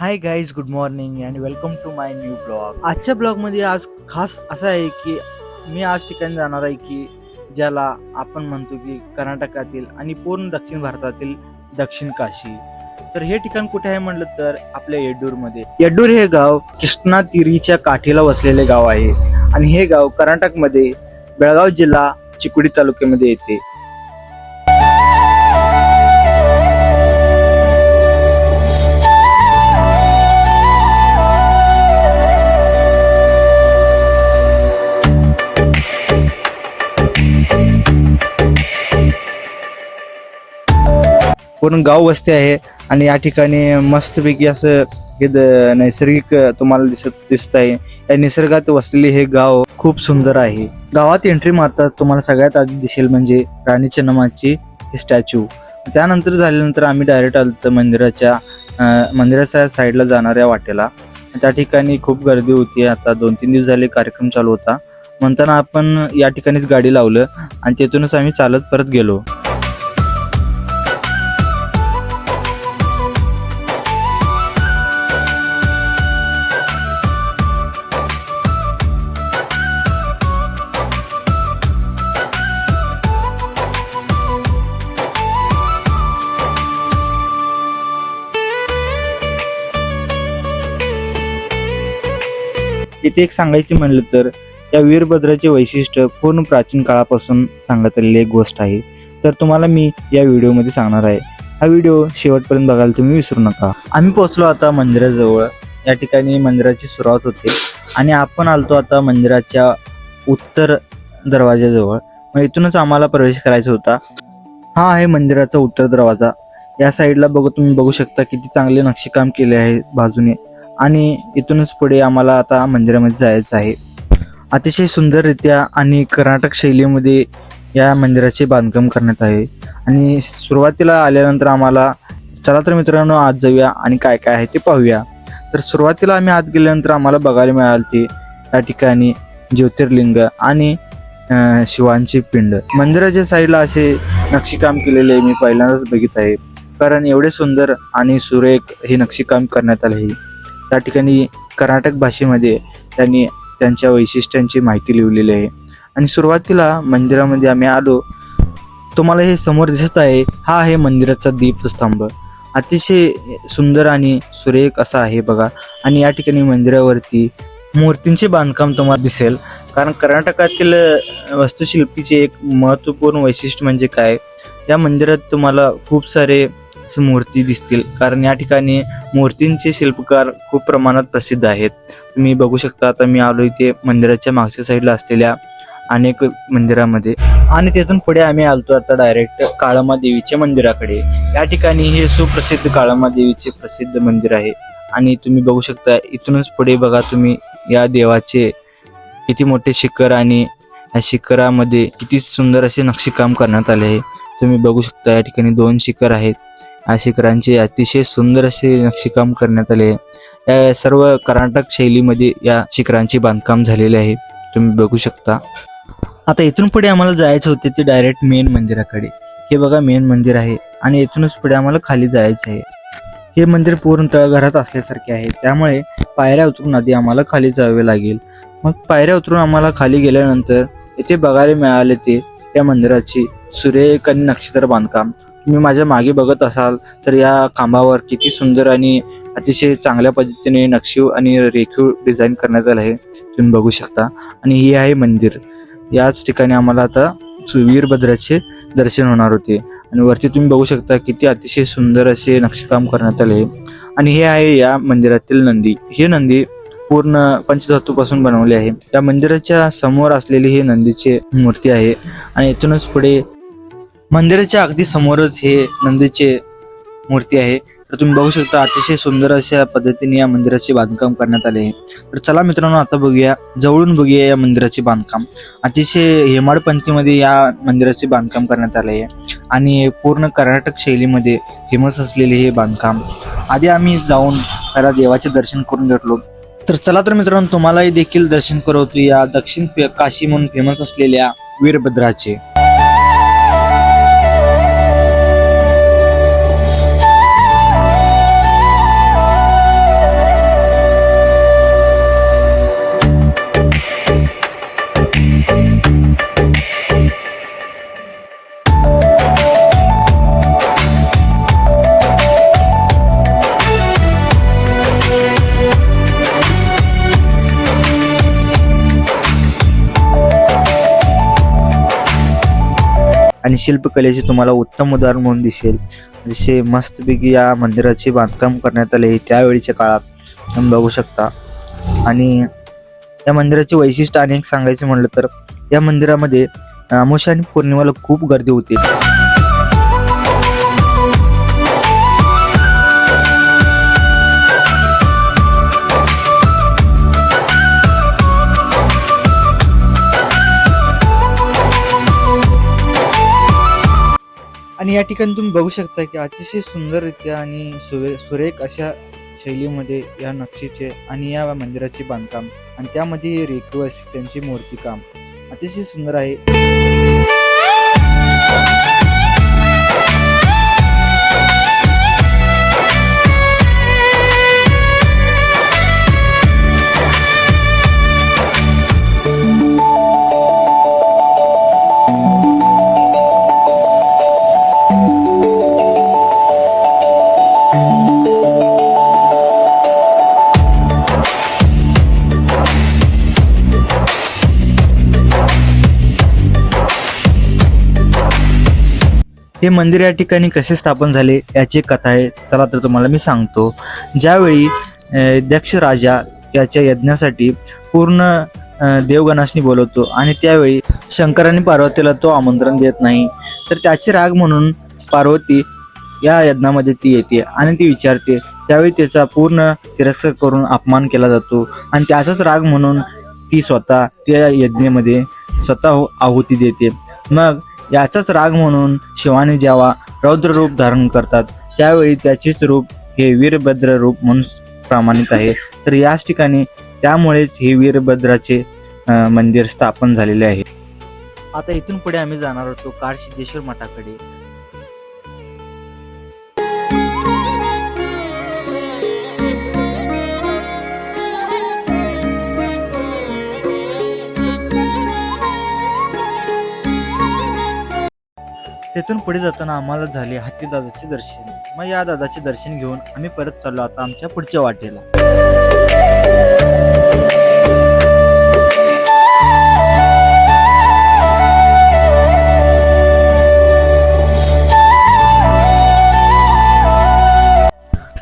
High guys, good morning and welcome to my new blog. आजच्या ब्लॉगमध्ये आज खास असं आहे की मी आज ठिकाणी जाणार आहे की ज्याला आपण म्हणतो की कर्नाटकातील आणि पूर्ण दक्षिण भारतातील दक्षिण काशी. तर हे ठिकाण कुठे आहे म्हटलं तर आपल्या येड्डूरमध्ये. येड्डूर हे गाव कृष्णा तिरीच्या काठीला वसलेले गाव आहे आणि हे गाव कर्नाटकमध्ये बेळगाव जिल्हा चिकोडी तालुक्यामध्ये येते. पूर्ण गाव वस्ती आहे आणि या ठिकाणी मस्तपैकी असं हे नैसर्गिक तुम्हाला दिसत आहे. या निसर्गात वसलेले हे गाव खूप सुंदर आहे. गावात एंट्री मारतात तुम्हाला सगळ्यात आधी दिसेल म्हणजे राणी चन्नम्माची स्टॅच्यू. त्यानंतर झाल्यानंतर आम्ही डायरेक्ट आलो मंदिराच्या साईडला जाणाऱ्या वाटेला. त्या ठिकाणी खूप गर्दी होती. आता 2-3 दिवस झाले कार्यक्रम चालू होता म्हणताना आपण या ठिकाणीच गाडी लावलं आणि तेथूनच आम्ही चालत परत गेलो. इथे एक सांगायचे म्हणलं तर या वीरभद्राचे वैशिष्ट्य पूर्ण प्राचीन काळापासून सांगत आलेली एक गोष्ट आहे. तर तुम्हाला मी या व्हिडिओमध्ये सांगणार आहे. हा व्हिडिओ शेवटपर्यंत बघायला तुम्ही विसरू नका. आम्ही पोहोचलो आता मंदिराजवळ. या ठिकाणी मंदिराची सुरुवात होते आणि आपण आलतो आता मंदिराच्या उत्तर दरवाजाजवळ. मग इथूनच आम्हाला प्रवेश करायचा होता. हा आहे मंदिराचा उत्तर दरवाजा. या साईडला तुम्ही बघू शकता किती चांगले नक्षीकाम केले आहे बाजूने आणि इथूनच पुढे आम्हाला आता मंदिरामध्ये जायचं आहे. अतिशय सुंदररित्या आणि कर्नाटक शैलीमध्ये या मंदिराचे बांधकाम करण्यात आहे आणि सुरुवातीला आल्यानंतर आम्हाला चला तर मित्रांनो आज जाऊया आणि काय काय आहे ते पाहूया. तर सुरुवातीला आम्ही आत गेल्यानंतर आम्हाला बघायला मिळाले ते या ठिकाणी ज्योतिर्लिंग आणि शिवांची पिंड. मंदिराच्या साईडला असे नक्षीकाम केलेले मी पहिल्यांदाच बघित आहे, कारण एवढे सुंदर आणि सुरेख हे नक्षीकाम करण्यात आले आहे. त्या ठिकाणी कर्नाटक भाषेमध्ये त्यांनी त्यांच्या वैशिष्ट्यांची माहिती लिहिलेली आहे. आणि सुरुवातीला मंदिरामध्ये आम्ही आलो. तुम्हाला हे समोर दिसत आहे हा आहे मंदिराचा दीपस्तंभ. अतिशय सुंदर आणि सुरेख असा आहे बघा. आणि या ठिकाणी मंदिरावरती मूर्तींचे बांधकाम तुम्हाला दिसेल, कारण कर्नाटकातील वास्तुशिल्पीचे एक महत्त्वपूर्ण वैशिष्ट्य म्हणजे काय, या मंदिरात तुम्हाला खूप सारे मूर्ती दिसतील, कारण या ठिकाणी मूर्तींचे शिल्पकार खूप प्रमाणात प्रसिद्ध आहेत. तुम्ही बघू शकता आता मी आलो इथे मंदिराच्या मागच्या साईडला असलेल्या अनेक मंदिरामध्ये आणि तिथून पुढे आम्ही आलतो आता डायरेक्ट काळमा देवीच्या मंदिराकडे. या ठिकाणी हे सुप्रसिद्ध काळमा देवीचे प्रसिद्ध मंदिर आहे आणि तुम्ही बघू शकता इथूनच पुढे बघा तुम्ही या देवाचे किती मोठे शिखर आणि या शिखरामध्ये किती सुंदर असे नक्षीकाम करण्यात आले आहे. तुम्ही बघू शकता या ठिकाणी 2 शिखर आहेत. या शिखरांचे अतिशय सुंदर असे नक्षीकाम करण्यात आले आहे. या सर्व कर्नाटक शैलीमध्ये या शिखरांचे बांधकाम झालेले आहे. तुम्ही बघू शकता. आता इथून पुढे आम्हाला जायचं होते ते डायरेक्ट मेन मंदिराकडे. हे बघा मेन मंदिर आहे आणि इथूनच पुढे आम्हाला खाली जायचं आहे. हे मंदिर पूर्ण तळघरात असल्यासारखे आहे, त्यामुळे पायऱ्या उतरून आधी आम्हाला खाली जावे लागेल. मग पायऱ्या उतरून आम्हाला खाली गेल्यानंतर इथे बघायला मिळाले ते या मंदिराची सुरेख आणि नक्षीदार बांधकाम. तुम्ही माझ्या मागे बघत असाल तर या खांबावर किती सुंदर आणि अतिशय चांगल्या पद्धतीने नक्षी आणि रेखीव डिझाईन करण्यात आलं आहे. तुम्ही बघू शकता. आणि हे आहे मंदिर. याच ठिकाणी आम्हाला आता वीरभद्राचे दर्शन होणार होते आणि वरती तुम्ही बघू शकता किती अतिशय सुंदर असे नक्षीकाम करण्यात आले आहे. आणि हे आहे या मंदिरातील नंदी. हे नंदी पूर्ण पंचधातूपासून बनवले आहे. या मंदिराच्या समोर असलेली ही नंदीची मूर्ती आहे आणि इथूनच पुढे मंदिराच्या अगदी समोरच हे नंदीचे मूर्ती आहे. तर तुम्ही बघू शकता अतिशय सुंदर अशा पद्धतीने या मंदिराचे बांधकाम करण्यात आले आहे. तर चला मित्रांनो आता बघूया, जवळून बघूया या मंदिराचे बांधकाम. अतिशय हेमाडपंथीमध्ये या मंदिराचे बांधकाम करण्यात आले आहे आणि पूर्ण कर्नाटक शैलीमध्ये फेमस असलेले हे बांधकाम. आधी आम्ही जाऊन पहिला देवाचे दर्शन करून घेतलो. तर चला तर मित्रांनो तुम्हालाही देखील दर्शन करवतो या दक्षिण काशी म्हणून फेमस असलेल्या वीरभद्राचे. आणि शिल्पकलेचे तुम्हाला उत्तम उदाहरण म्हणून दिसेल. जसे मस्तपैकी या मंदिराचे बांधकाम करण्यात आले त्यावेळीच्या काळात तुम्ही बघू शकता. आणि या मंदिराचे वैशिष्ट्य अनेक सांगायचे म्हटलं तर या मंदिरामध्ये अमावस्या आणि पौर्णिमेला खूप गर्दी होते. आणि या ठिकाणी तुम्ही बघू शकता की अतिशय सुंदररित्या आणि सुरेख अशा शैलीमध्ये या नक्षीचे आणि या मंदिराचे बांधकाम आणि त्यामध्ये रेखीव असे त्यांचे मूर्तिकाम अतिशय सुंदर आहे. हे मंदिर या ठिकाणी कसे स्थापन झाले याची एक कथा आहे. चला तर तुम्हाला मी सांगतो. ज्यावेळी दक्ष राजा त्याच्या यज्ञासाठी पूर्ण देवगणासनी बोलवतो आणि त्यावेळी शंकर आणि पार्वतीला तो आमंत्रण देत नाही, तर त्याचे राग म्हणून पार्वती या यज्ञामध्ये ती येते आणि ती विचारते. त्यावेळी त्याचा पूर्ण तिरस्कार करून अपमान केला जातो आणि त्याचाच राग म्हणून ती स्वतः त्या यज्ञामध्ये स्वतः आहुती देते. मग याचाच राग म्हणून शिवाने जेव्हा रौद्र रूप धारण करतात त्यावेळी त्याचेच रूप हे वीरभद्र रूप म्हणून प्रमाणित आहे. तर याच ठिकाणी त्यामुळेच हे वीरभद्राचे मंदिर स्थापन झालेले आहे. आता इथून पुढे आम्ही जाणार होतो काडसिद्धेश्वर मठाकडे. तेथून पुढे जाताना आम्हाला झाले हत्ती दादाचे दर्शन. मग या दादाचे दर्शन घेऊन आम्ही परत चाललो आता आमच्या पुढच्या वाटेला.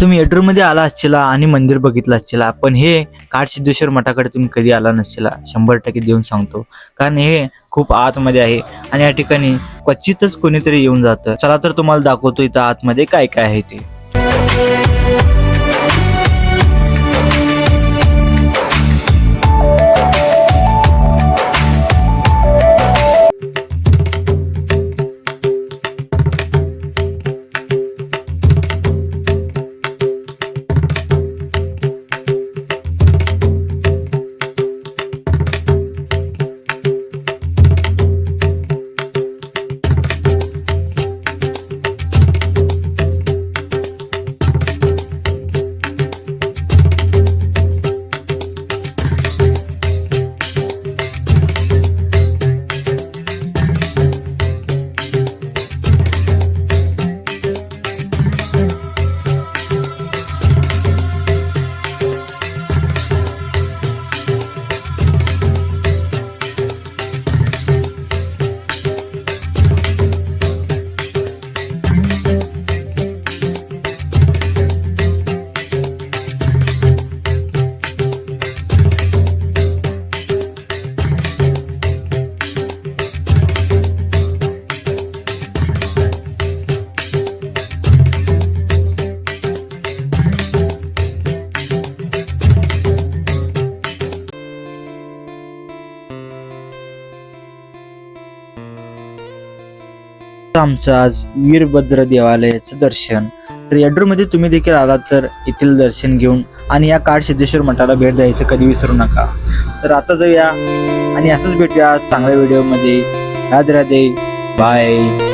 तुम्ही येड्रूरमध्ये आला असशीला आणि मंदिर बघितलं असशीला, पण हे काडसिद्धेश्वर मठाकडे तुम्ही कधी आला नसशीला 100% देऊन सांगतो. कारण हे खूप आतमध्ये आहे आणि या ठिकाणी क्वचितच कोणीतरी येऊन जातं. चला तर तुम्हाला दाखवतो इथं आतमध्ये काय काय आहे ते. आमचं आज वीरभद्र देवालयाचं दर्शन. तर येड्रूरमध्ये तुम्ही देखील आलात तर येथील दर्शन घेऊन आणि या काडसिद्धेश्वर मठाला भेट द्यायचं कधी विसरू नका. तर आता जाऊया आणि असंच भेटूया चांगल्या व्हिडिओमध्ये. राधे राधे, बाय.